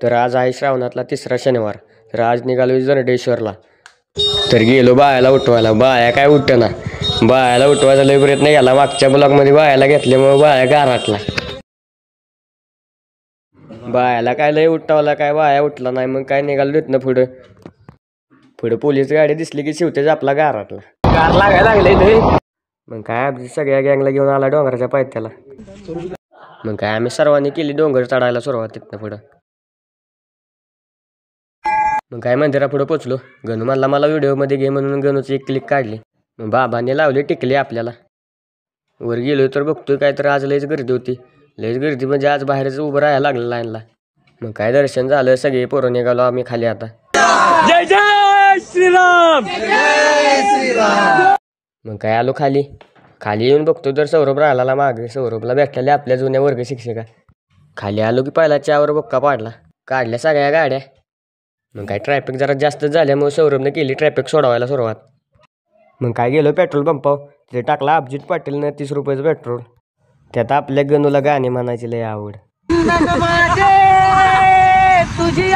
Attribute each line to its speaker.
Speaker 1: तर आज आहे श्रावणातला 3रा शनिवार. तर आज निघालो जरडेश्वरला. तर गेलो बायाला उठवायला. बाया काय उठना. बायाला उठवायचा लय प्रयत्न केला. मागच्या ब्लॉकमध्ये बायाला घेतल्यामुळे बाया गारटला. बायाला काय लय उठवला काय बाया उठला नाही. मग काय निघालो तिथनं पुढं पोलीस गाडी दिसली की शिवतेच आपला गारटला. गार लागायला लागले. मग काय सगळ्या गँगला घेऊन आला डोंगराच्या पायथ्याला. मग काय आम्ही सर्वांनी केली डोंगर चढायला सुरुवात तिथनं पुढं. मग काय मंदिरापुढं पोचलो. गणू म्हणला मला व्हिडिओमध्ये घे म्हणून गणूची एक क्लिक काढली. मग बाबांनी लावली टिकली आपल्याला. वर गेलो तर बघतोय काय तर आज लयच गर्दी होती. लयच गर्दी म्हणजे आज बाहेरच उभं राहायला लागलं लाईनला. मग काय दर्शन झालं. सगळे पोरं निघालो आम्ही खाली आता. जय जय श्रीराम. मग काय आलो खाली येऊन बघतो तर सौरभ राहिला मागे. सौरभला भेटलेले आपल्या जुन्या वर्ग शिक्षिका. खाली आलो की पहिला चहावर बक्का पाडला. काढल्या सगळ्या गाड्या. मग काय ट्रॅफिक जरा जास्त झाल्यामुळे सौरभने केली ट्रॅफिक सोडवायला सुरुवात. मग काय गेलो पेट्रोल पंपावर. तिथे टाकला अभिजित पाटीलनं 30 रुपयाचं पेट्रोल. त्यात आपल्या गणूला गाणे म्हणायची लय आवड. तुझी